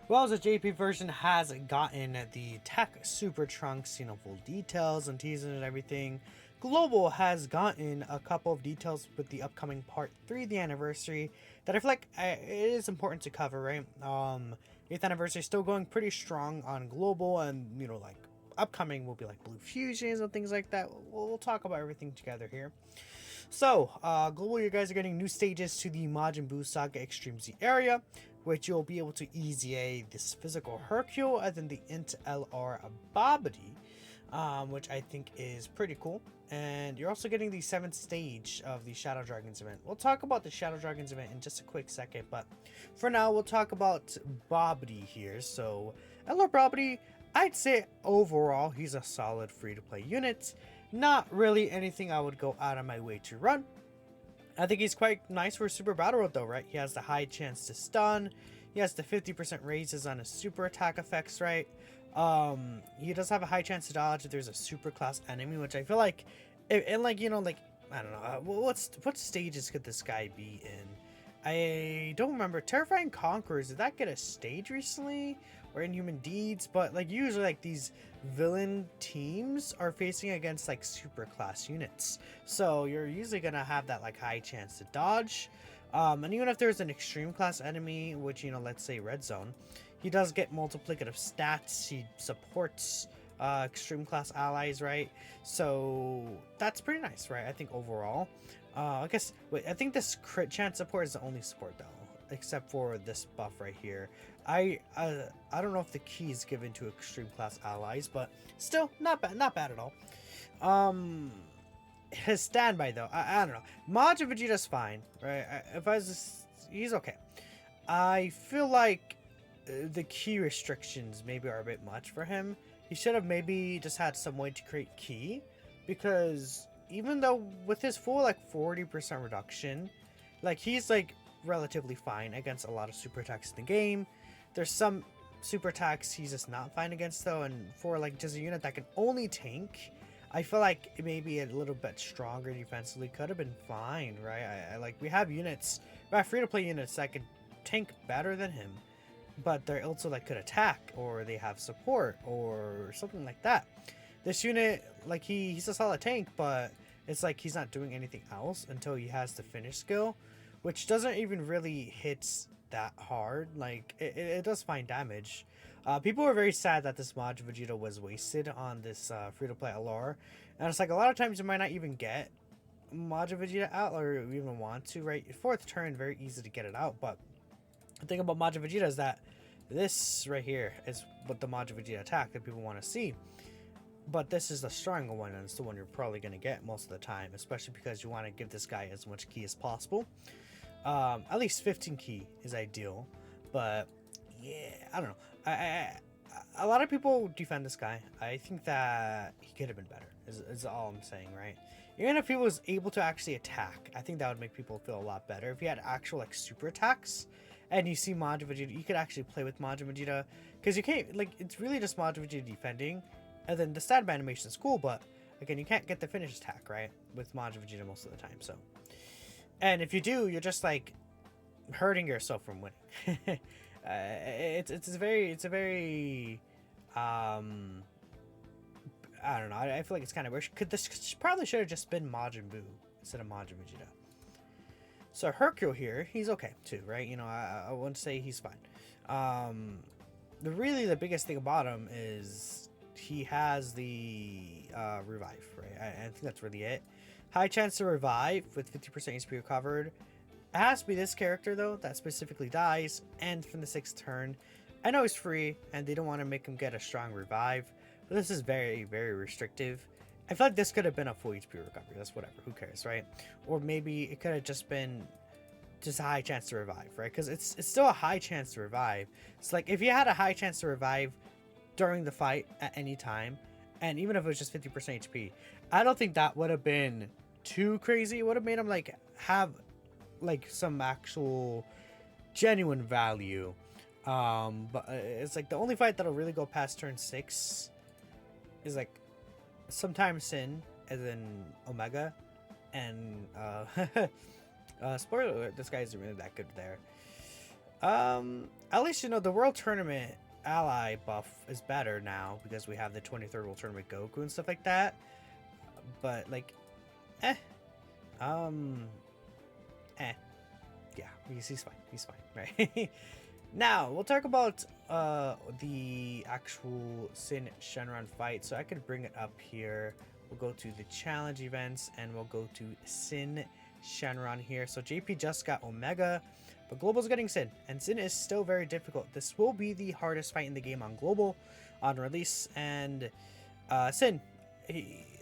Well, the JP version has gotten the tech super trunks, full details and teasers and everything. Global has gotten a couple of details with the upcoming part 3, the anniversary, that I feel like it is important to cover, right? 8th anniversary is still going pretty strong on global, and like upcoming will be like blue fusions and things like that. We'll talk about everything together here. So, global, you guys are getting new stages to the Majin Buu Saga Extreme Z area, which you'll be able to EZA this physical Hercule and then the Int LR Babidi, which I think is pretty cool. And you're also getting the 7th stage of the Shadow Dragons event. We'll talk about the Shadow Dragons event in just a quick second, but for now, we'll talk about Babidi here. So, LR Babidi, I'd say overall, he's a solid free-to-play unit. Not really anything I would go out of my way to run. I think he's quite nice for Super Battle Road though, right? He has the high chance to stun. He has the 50% raises on his super attack effects, right? He does have a high chance to dodge if there's a super class enemy, which I feel like, and like, I don't know, what stages could this guy be in? I don't remember. Terrifying Conquerors, did that get a stage recently? Or Inhuman Deeds? But like usually like these villain teams are facing against like super class units. So you're usually gonna have that like high chance to dodge. And even if there's an extreme class enemy, which let's say Red Zone, he does get multiplicative stats. He supports extreme class allies, right? So that's pretty nice, right? I think overall. I guess, wait, I think this crit chance support is the only support though, except for this buff right here. I don't know if the key is given to extreme class allies, but still not bad at all. His standby though, I don't know. Majin Vegeta's fine, right? He's okay. I feel like the key restrictions maybe are a bit much for him. He should have maybe just had some way to create key, because even though with his full like 40% reduction, like he's like relatively fine against a lot of super attacks in the game. There's some super attacks he's just not fine against though, and for like just a unit that can only tank, I feel like it may be a little bit stronger defensively could have been fine, right? I like, we have units, we have free-to-play units that can tank better than him, but they're also like could attack, or they have support or something like that. This unit, like he's a solid tank, but it's like he's not doing anything else until he has the finish skill, which doesn't even really hit that hard. Like it does fine damage. People were very sad that this Majin Vegeta was wasted on this free-to-play LR, and it's like a lot of times you might not even get Majin Vegeta out, or you even want to, right? 4th turn, very easy to get it out, but the thing about Majin Vegeta is that this right here is what the Majin Vegeta attack that people want to see. But this is the stronger one, and it's the one you're probably going to get most of the time, especially because you want to give this guy as much key as possible. At least 15 key is ideal, but yeah, I don't know. A lot of people defend this guy. I think that he could have been better, is all I'm saying, right? Even if he was able to actually attack, I think that would make people feel a lot better. If he had actual like super attacks, and you see Majin Vegeta, you could actually play with Majin Vegeta, because you can't, like, it's really just Majin Vegeta defending. And then the stab animation is cool, but again, you can't get the finish attack, right? With Majin Vegeta most of the time, so. And if you do, you're just like hurting yourself from winning. It's a very I don't know. I feel like it's kind of weird. This probably should have just been Majin Buu instead of Majin Vegeta. So Hercule here, he's okay too, right? I wouldn't say he's fine. The biggest thing about him is he has the revive, right? I think that's really it. High chance to revive with 50% HP recovered. It has to be this character though that specifically dies, and from the 6th turn. I know he's free and they don't want to make him get a strong revive, but this is very, very restrictive. I feel like this could have been a full HP recovery. That's whatever, who cares, right? Or maybe it could have just been just a high chance to revive, right? Because it's still a high chance to revive. It's like if you had a high chance to revive during the fight at any time, and even if it was just 50% HP, I don't think that would have been too crazy. It would have made him like have like some actual genuine value. But it's like the only fight that'll really go past turn 6 is like sometimes Sin and then Omega, and spoiler alert, this guy isn't really that good there. At least, you know, the World Tournament ally buff is better now because we have the 23rd World Tournament Goku and stuff like that. But, like, eh. Um, eh. Yeah, he's fine. He's fine, right? Now, we'll talk about the actual Sin Shenron fight. So I could bring it up here. We'll go to the challenge events and we'll go to Sin Shenron here. So JP just got Omega, but Global's getting Sin, and Sin is still very difficult. This will be the hardest fight in the game on Global on release, and Sin,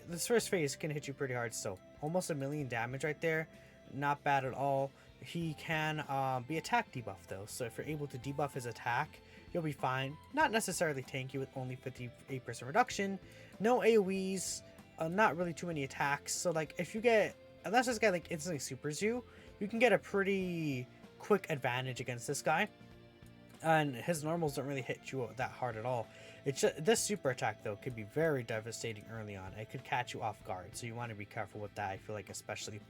this first phase can hit you pretty hard still. Almost 1,000,000 damage right there. Not bad at all. He can be attack debuff though, so if you're able to debuff his attack, you'll be fine. Not necessarily tanky with only 58% reduction. No AoEs, not really too many attacks. So like if you get, unless this guy like instantly supers you, you can get a pretty quick advantage against this guy. And his normals don't really hit you that hard at all. It's just, this super attack though could be very devastating early on. It could catch you off guard, so you want to be careful with that. I feel like especially.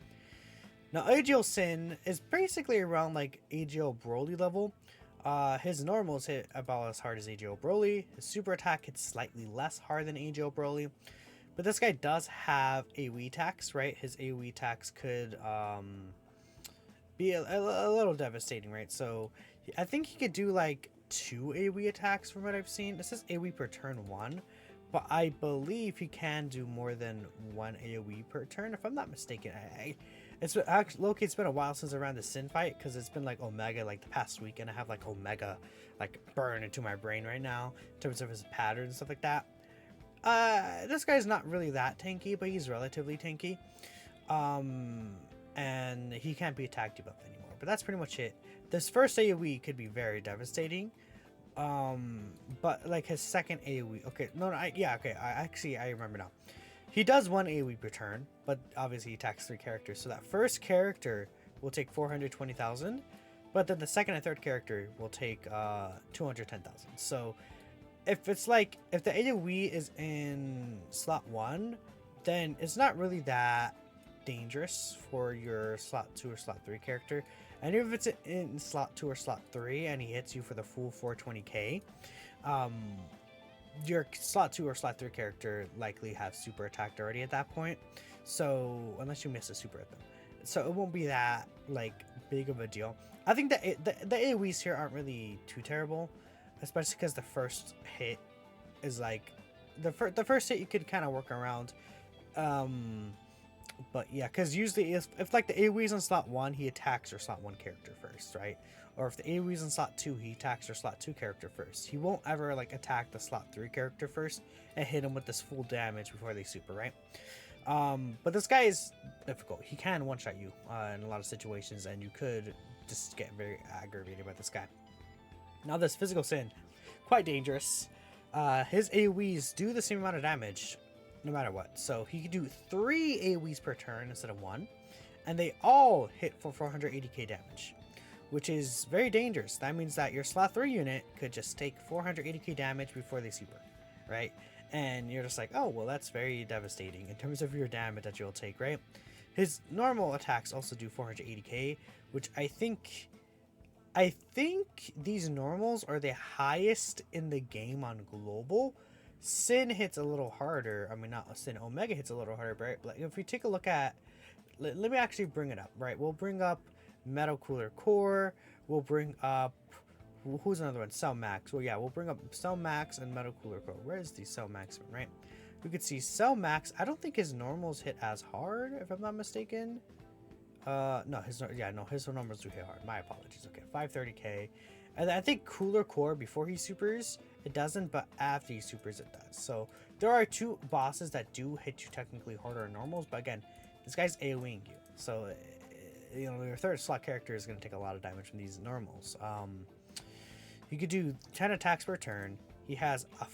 Now AGL Sin is basically around like AGL Broly level. His normals hit about as hard as AGL Broly. His super attack hits slightly less hard than AGL Broly. But this guy does have AoE attacks, right? His AoE attacks could be a little devastating, right? So I think he could do like 2 AoE attacks from what I've seen. This is AoE per turn 1, but I believe he can do more than 1 AoE per turn, if I'm not mistaken. It's actually, Loki, it's been a while since I ran the Sin fight, because it's been like Omega like the past week, and I have like Omega like burn into my brain right now in terms of his pattern and stuff like that. This guy's not really that tanky, but he's relatively tanky. And he can't be attack debuffed anymore. But that's pretty much it. This first AoE could be very devastating. But like his second AoE, okay, I remember now. He does 1 AoE per turn, but obviously he attacks 3 characters. So that first character will take 420,000, but then the second and third character will take 210,000. So if it's like, if the AoE is in slot 1, then it's not really that dangerous for your slot 2 or slot 3 character. And if it's in slot 2 or slot 3 and he hits you for the full 420k, your slot 2 or slot 3 character likely have super attacked already at that point. So unless you miss a super at them, so it won't be that like big of a deal. I think that the AoEs here aren't really too terrible, especially because the first hit is like the first hit you could kind of work around. But yeah, because usually if like the AoE's in slot 1, he attacks your slot 1 character first, right? Or if the AoE's in slot 2, he attacks your slot 2 character first. He won't ever like attack the slot 3 character first and hit him with this full damage before they super, right? But this guy is difficult. He can one-shot you in a lot of situations, and you could just get very aggravated by this guy. Now this physical Sin, quite dangerous. His AoEs do the same amount of damage no matter what. So he could do 3 AoEs per turn instead of 1, and they all hit for 480k damage, which is very dangerous. That means that your slot 3 unit could just take 480k damage before they super, right? And you're just like, oh, well, that's very devastating in terms of your damage that you'll take, right? His normal attacks also do 480k, which I think these normals are the highest in the game on global. Sin hits a little harder. I mean, not Sin, Omega hits a little harder, right? But if we take a look at, let me actually bring it up, right? We'll bring up Metal Cooler Core. We'll bring up, who's another one? Cell Max. Well, yeah, we'll bring up Cell Max and Metal Cooler Core. Where is the Cell Max one, right? We could see Cell Max. I don't think his normals hit as hard, if I'm not mistaken. No, his normals do hit hard. My apologies. Okay, 530k. And I think Cooler Core, before he supers, it doesn't, but after he supers, it does. So there are 2 bosses that do hit you technically harder than normals, but again, this guy's AoEing you. So, you know, your third slot character is going to take a lot of damage from these normals. He could do 10 attacks per turn. He has a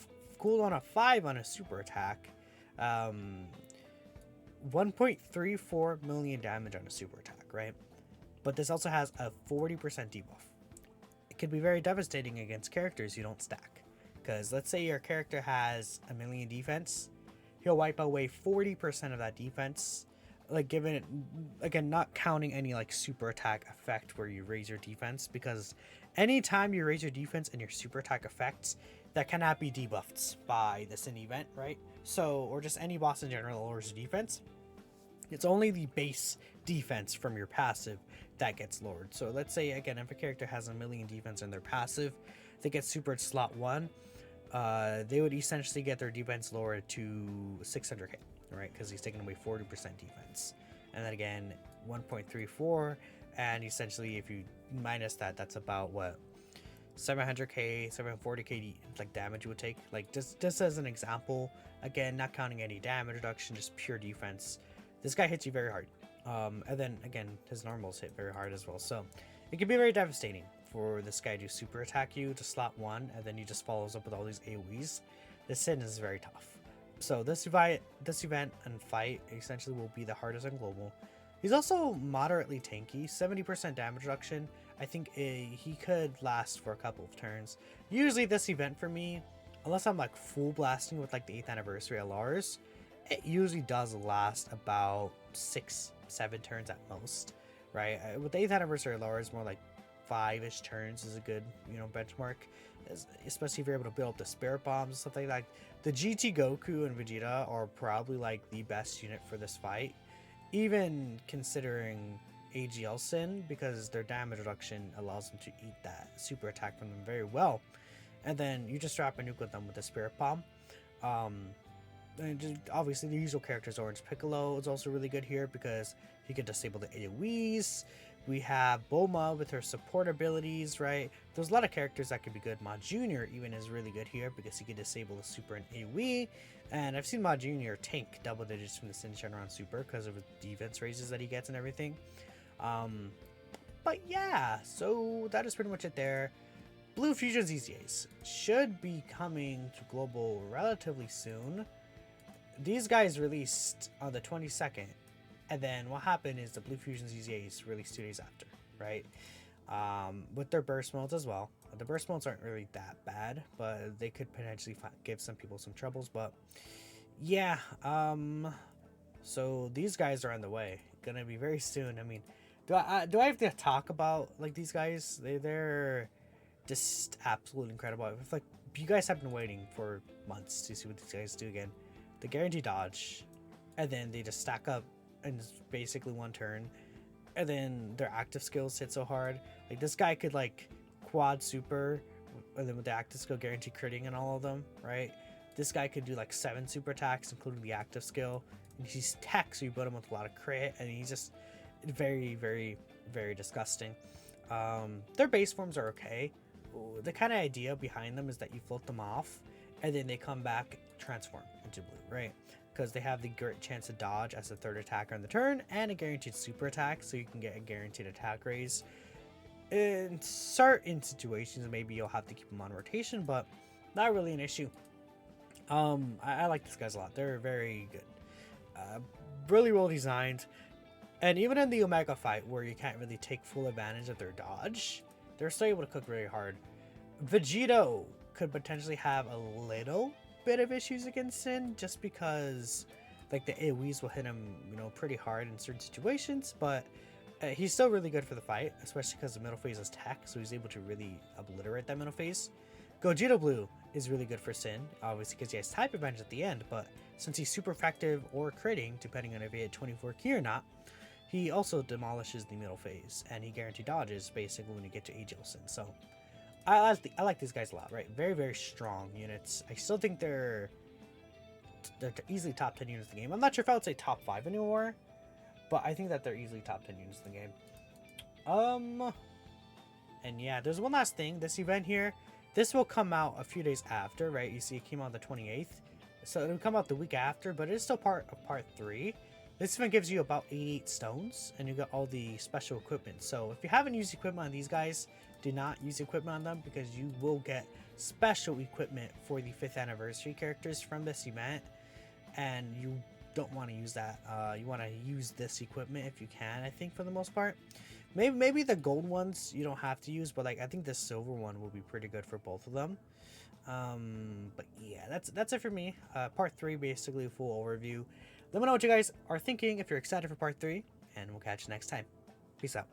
cooldown of 5 on a super attack. 1.34 million damage on a super attack, right? But this also has a 40% debuff. It could be very devastating against characters you don't stack. Because let's say your character has 1,000,000 defense, he'll wipe away 40% of that defense. Like, given it, again, not counting any like super attack effect where you raise your defense, because Anytime you raise your defense and your super attack effects, that cannot be debuffed by the Sin event, right? So, or just any boss in general lowers your defense. It's only the base defense from your passive that gets lowered. So let's say, again, if a character has a million defense in their passive, they get super at slot 1, they would essentially get their defense lowered to 600k, right? Because he's taking away 40% defense. And then again, 1.34, and essentially if you minus that, that's about what, 700k, 740k like damage you would take. Like just as an example, again, not counting any damage reduction, just pure defense. This guy hits you very hard. And then again, his normals hit very hard as well. So it can be very devastating for this guy to super attack you to slot 1, and then he just follows up with all these AoEs. This Sin is very tough. So this event and fight essentially will be the hardest on global. He's also moderately tanky, 70% damage reduction. I think he could last for a couple of turns. Usually this event for me, unless I'm like full blasting with like the 8th anniversary LRs, it usually does last about 6-7 turns at most, right? With the 8th anniversary LRs, more like 5-ish turns is a good, benchmark, especially if you're able to build up the spirit bombs and stuff like that. The GT Goku and Vegeta are probably like the best unit for this fight, even considering AGL Sin, because their damage reduction allows them to eat that super attack from them very well. And then you just drop a nuke with them with the spirit bomb. And just, obviously the usual characters, Orange Piccolo is also really good here because he can disable the AoEs. We have Bulma with her support abilities, right? There's a lot of characters that could be good. Ma Jr. even is really good here because he can disable the super and AoE. And I've seen Ma Jr. tank double digits from the Sin Shenron super because of the defense raises that he gets and everything. But yeah, so that is pretty much it there. Blue Fusion ZZAs should be coming to global relatively soon. These guys released on the 22nd, and then what happened is the Blue Fusion ZZAs released 2 days after, right? With their burst modes as well. The burst modes aren't really that bad, but they could potentially give some people some troubles. But yeah, so these guys are on the way, gonna be very soon. I mean, do I have to talk about like these guys? They're just absolutely incredible. If like you guys have been waiting for months to see what these guys do again. The guarantee dodge, and then they just stack up in basically 1 turn, and then their active skills hit so hard. Like this guy could like quad super, and then with the active skill guarantee critting and all of them, right? This guy could do like 7 super attacks, including the active skill, and he's tech, so you put him with a lot of crit, and he's just very, very, very disgusting. Their base forms are okay. The kind of idea behind them is that you float them off, and then they come back, transform into blue, right? Because they have the great chance to dodge as a 3rd attacker on the turn, and a guaranteed super attack, so you can get a guaranteed attack raise. In certain situations, maybe you'll have to keep them on rotation, but not really an issue. I like these guys a lot. They're very good. Really well designed. And even in the Omega fight, where you can't really take full advantage of their dodge, they're still able to cook really hard. Vegito could potentially have a little bit of issues against Sin, just because like the AoEs will hit him, pretty hard in certain situations, but he's still really good for the fight, especially because the middle phase is tech, so he's able to really obliterate that middle phase. Gogeta Blue is really good for Sin, obviously because he has type advantage at the end, but since he's super effective or critting, depending on if he had 24 key or not, he also demolishes the middle phase, and he guaranteed dodges basically when you get to AGL Sin. So I like these guys a lot, right? Very, very strong units. I still think they're easily top 10 units in the game. I'm not sure if I would say top 5 anymore, but I think that they're easily top 10 units in the game. And yeah, there's one last thing. This event here, this will come out a few days after, right? You see it came out on the 28th. So it'll come out the week after, but it is still part of part 3. This event gives you about 88 stones, and you got all the special equipment. So if you haven't used equipment on these guys, do not use equipment on them, because you will get special equipment for the 5th anniversary characters from this event, and you don't want to use that. You want to use this equipment if you can, I think, for the most part. Maybe the gold ones you don't have to use, but like I think the silver one will be pretty good for both of them. But yeah, that's it for me. Part 3, basically a full overview. Let me know what you guys are thinking, if you're excited for part 3, and we'll catch you next time. Peace out.